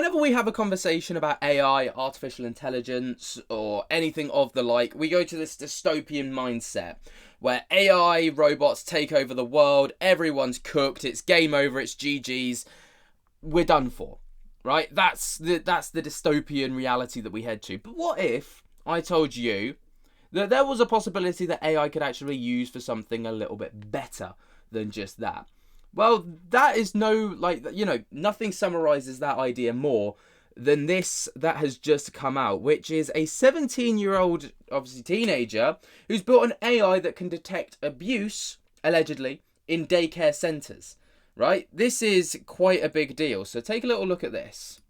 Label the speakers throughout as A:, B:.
A: whenever we have a conversation about AI, artificial intelligence, or anything of the like, we go to this dystopian mindset where AI robots take over the world, everyone's cooked, it's game over, it's GG's, we're done for, right? That's the dystopian reality that we head to. But what if I told you that there was a possibility that AI could actually use for something a little bit better than just that? Well, that is nothing summarizes that idea more than this that has just come out, which is a 17-year-old, obviously teenager, who's built an AI that can detect abuse, allegedly, in daycare centres, right? This is quite a big deal. So take a little look at this.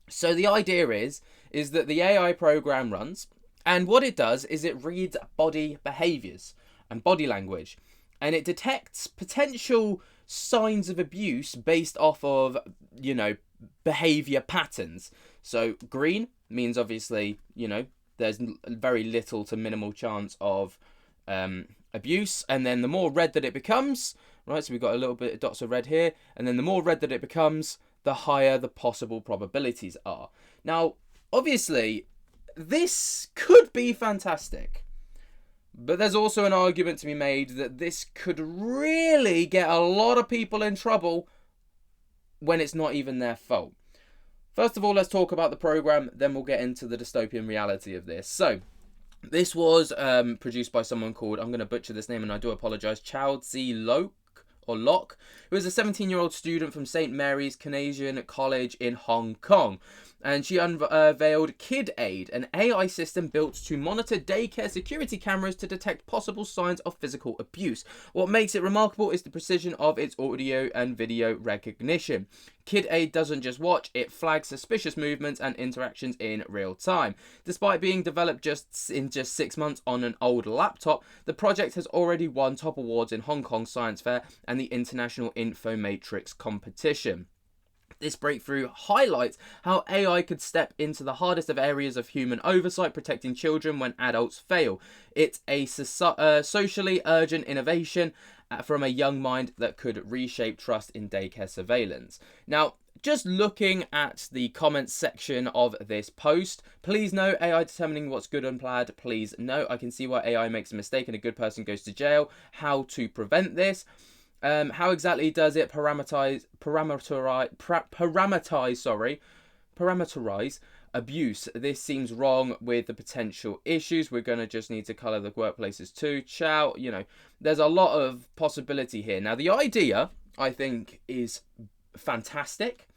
A: So the idea is that the AI program runs, and what it does is it reads body behaviours and body language, and it detects potential signs of abuse based off of, behaviour patterns. So green means obviously, there's very little to minimal chance of abuse, and then the more red that it becomes, right, so we've got a little bit of dots of red here, and then the more red that it becomes, the higher the possible probabilities are. Now, obviously, this could be fantastic, but there's also an argument to be made that this could really get a lot of people in trouble when it's not even their fault. First of all, let's talk about the program, then we'll get into the dystopian reality of this. So, this was produced by someone called, I'm going to butcher this name and I do apologise, Chow Zi Lok, who is a 17-year-old student from St. Mary's Canadian College in Hong Kong. And she unveiled KidAid, an AI system built to monitor daycare security cameras to detect possible signs of physical abuse. What makes it remarkable is the precision of its audio and video recognition. KidAid doesn't just watch, it flags suspicious movements and interactions in real time. Despite being developed just 6 months on an old laptop, the project has already won top awards in Hong Kong Science Fair and the International Infomatrix competition. This breakthrough highlights how AI could step into the hardest of areas of human oversight, protecting children when adults fail. It's a socially urgent innovation from a young mind that could reshape trust in daycare surveillance. Now, just looking at the comments section of this post, please note AI determining what's good and bad. Please note, I can see why AI makes a mistake and a good person goes to jail. How to prevent this? How exactly does it parameterize abuse? This seems wrong with the potential issues. We're going to just need to colour the workplaces too. Chow, there's a lot of possibility here. Now, the idea, I think, is fantastic.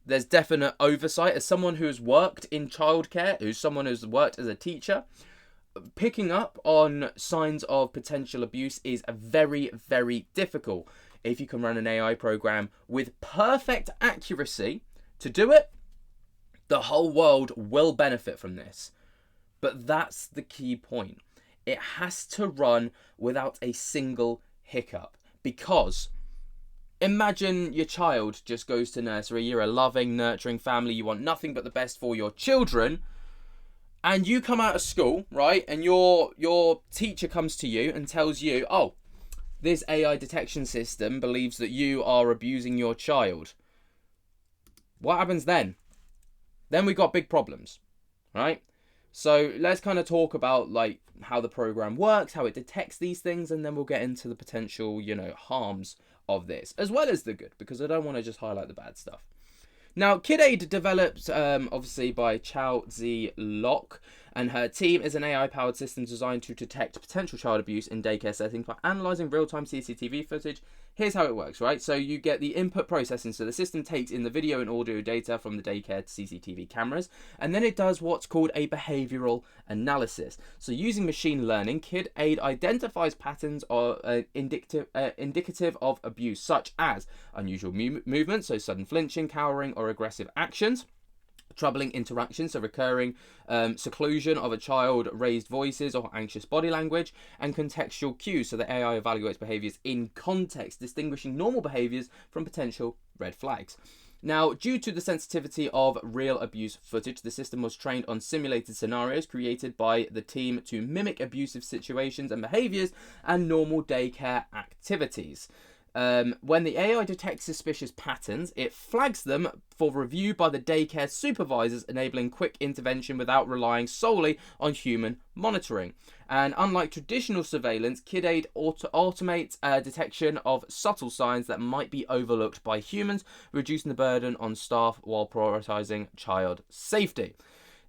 A: There's definite oversight. As someone who's worked in childcare, someone who's worked as a teacher, picking up on signs of potential abuse is very, very difficult. If you can run an AI program with perfect accuracy to do it, the whole world will benefit from this. But that's the key point. It has to run without a single hiccup, because imagine your child just goes to nursery. You're a loving, nurturing family. You want nothing but the best for your children. And you come out of school, right, and your teacher comes to you and tells you, oh, this AI detection system believes that you are abusing your child. What happens then? Then we got big problems, right? So let's kind of talk about how the program works, how it detects these things, and then we'll get into the potential, harms of this, as well as the good, because I don't want to just highlight the bad stuff. Now, KidAid, developed obviously by Chow Zi Lok and her team, is an AI-powered system designed to detect potential child abuse in daycare settings by analysing real-time CCTV footage. Here's how it works, right? So you get the input processing. So the system takes in the video and audio data from the daycare CCTV cameras, and then it does what's called a behavioural analysis. So using machine learning, KidAid identifies patterns indicative of abuse, such as unusual movements, so sudden flinching, cowering, or aggressive actions, troubling interactions, so recurring seclusion of a child, raised voices or anxious body language, and contextual cues, so the AI evaluates behaviours in context, distinguishing normal behaviours from potential red flags. Now, due to the sensitivity of real abuse footage, the system was trained on simulated scenarios created by the team to mimic abusive situations and behaviours and normal daycare activities. When the AI detects suspicious patterns, it flags them for review by the daycare supervisors, enabling quick intervention without relying solely on human monitoring. And unlike traditional surveillance, KidAid automates detection of subtle signs that might be overlooked by humans, reducing the burden on staff while prioritizing child safety.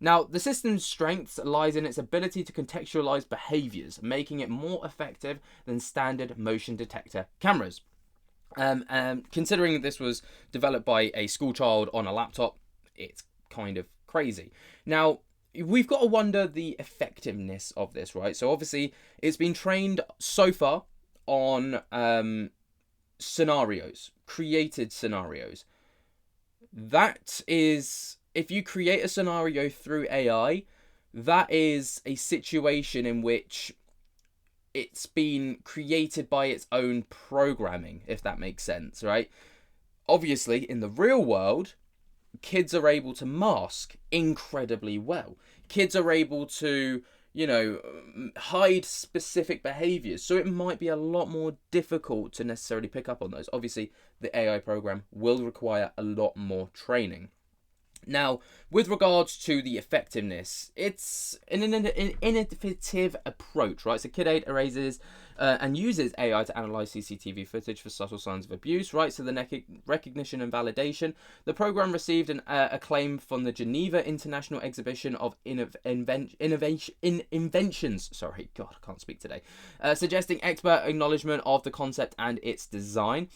A: Now, the system's strength lies in its ability to contextualize behaviors, making it more effective than standard motion detector cameras. Considering that this was developed by a school child on a laptop, it's kind of crazy. Now, we've got to wonder the effectiveness of this, right? So obviously, it's been trained so far on scenarios, created scenarios. That is, if you create a scenario through AI, that is a situation in which it's been created by its own programming, if that makes sense, right? Obviously, in the real world, kids are able to mask incredibly well. Kids are able to, hide specific behaviors. So it might be a lot more difficult to necessarily pick up on those. Obviously, the AI program will require a lot more training. Now, with regards to the effectiveness, it's an innovative approach, right? So KidAid erases and uses AI to analyze CCTV footage for subtle signs of abuse, right? So the recognition and validation. The program received an acclaim from the Geneva International Exhibition of Inventions. Sorry, God, I can't speak today. Suggesting expert acknowledgement of the concept and its design.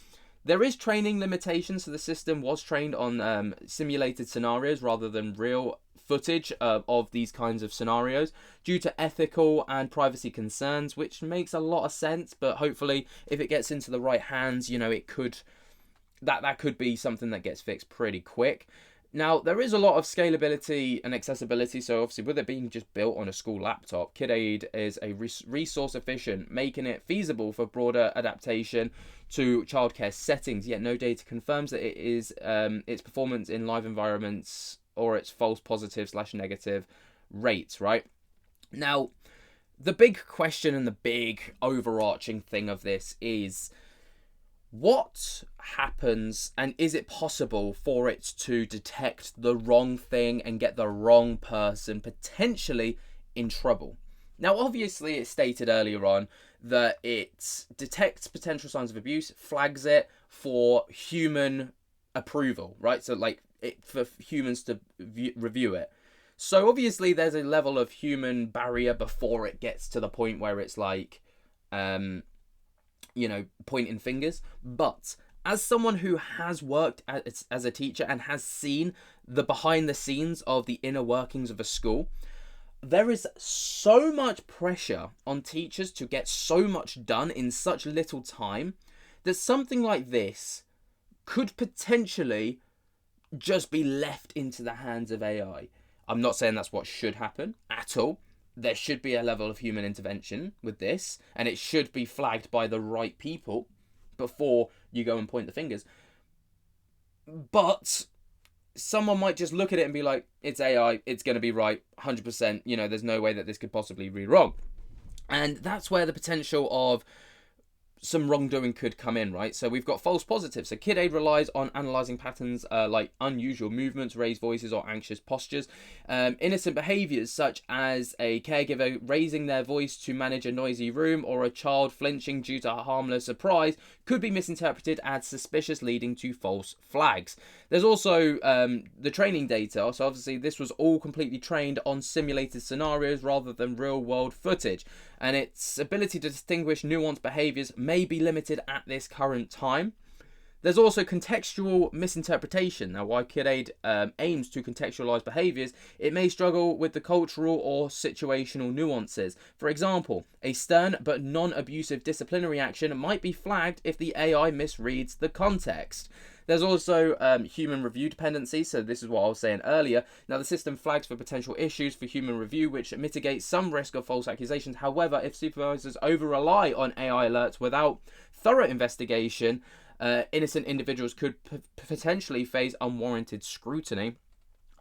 A: There is training limitations, so the system was trained on simulated scenarios rather than real footage of these kinds of scenarios due to ethical and privacy concerns, which makes a lot of sense. But hopefully, if it gets into the right hands, it could that could be something that gets fixed pretty quick. Now, there is a lot of scalability and accessibility, so obviously with it being just built on a school laptop, KidAid is a resource efficient, making it feasible for broader adaptation to childcare settings, yet no data confirms that it is its performance in live environments or its false positive/negative rates, right? Now, the big question and the big overarching thing of this is, what happens, and is it possible for it to detect the wrong thing and get the wrong person potentially in trouble? Now, obviously, it stated earlier on that it detects potential signs of abuse, flags it for human approval, right? So, for humans to review it. So, obviously, there's a level of human barrier before it gets to the point where it's pointing fingers. But as someone who has worked as a teacher and has seen the behind the scenes of the inner workings of a school, there is so much pressure on teachers to get so much done in such little time that something like this could potentially just be left into the hands of AI. I'm not saying that's what should happen at all. There should be a level of human intervention with this, and it should be flagged by the right people before you go and point the fingers. But someone might just look at it and be like, it's AI, it's going to be right, 100%, there's no way that this could possibly be wrong. And that's where the potential of some wrongdoing could come in, right? So we've got false positives. So KidAid relies on analysing patterns like unusual movements, raised voices, or anxious postures. Innocent behaviours such as a caregiver raising their voice to manage a noisy room or a child flinching due to a harmless surprise could be misinterpreted as suspicious, leading to false flags. There's also the training data. So obviously this was all completely trained on simulated scenarios rather than real-world footage. And its ability to distinguish nuanced behaviours may be limited at this current time. There's also contextual misinterpretation. Now, while KidAid aims to contextualise behaviours, it may struggle with the cultural or situational nuances. For example, a stern but non-abusive disciplinary action might be flagged if the AI misreads the context. There's also human review dependency, so this is what I was saying earlier. Now, the system flags for potential issues for human review, which mitigates some risk of false accusations. However, if supervisors over-rely on AI alerts without thorough investigation, innocent individuals could potentially face unwarranted scrutiny.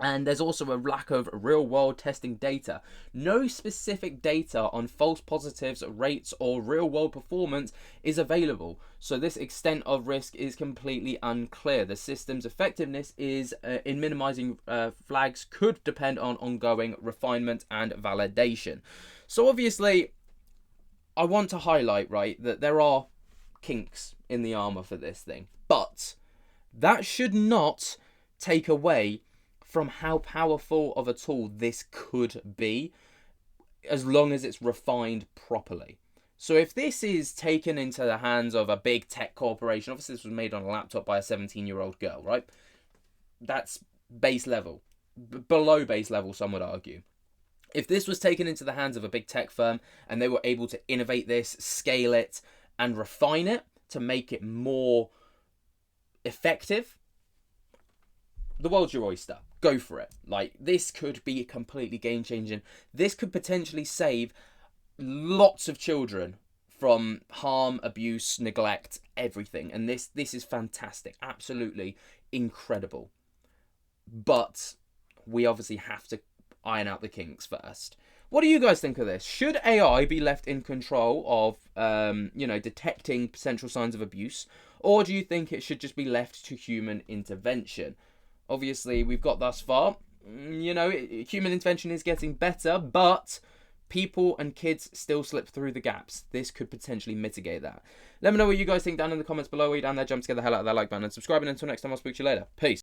A: And there's also a lack of real-world testing data. No specific data on false positives, rates, or real-world performance is available. So this extent of risk is completely unclear. The system's effectiveness is in minimizing flags could depend on ongoing refinement and validation. So obviously, I want to highlight, right, that there are kinks in the armor for this thing. But that should not take away from how powerful of a tool this could be, as long as it's refined properly. So if this is taken into the hands of a big tech corporation, obviously this was made on a laptop by a 17-year-old girl, right? That's base level. Below base level, some would argue. If this was taken into the hands of a big tech firm and they were able to innovate this, scale it, and refine it to make it more effective, the world's your oyster. Go for it. Like, this could be completely game changing. This could potentially save lots of children from harm, abuse, neglect, everything. And this is fantastic. Absolutely incredible. But we obviously have to iron out the kinks first. What do you guys think of this? Should AI be left in control of, detecting potential signs of abuse? Or do you think it should just be left to human intervention? Obviously, we've got thus far. Human intervention is getting better, but people and kids still slip through the gaps. This could potentially mitigate that. Let me know what you guys think down in the comments below. Way down there, jump to get the hell out of that like button and subscribe. And until next time, I'll speak to you later. Peace.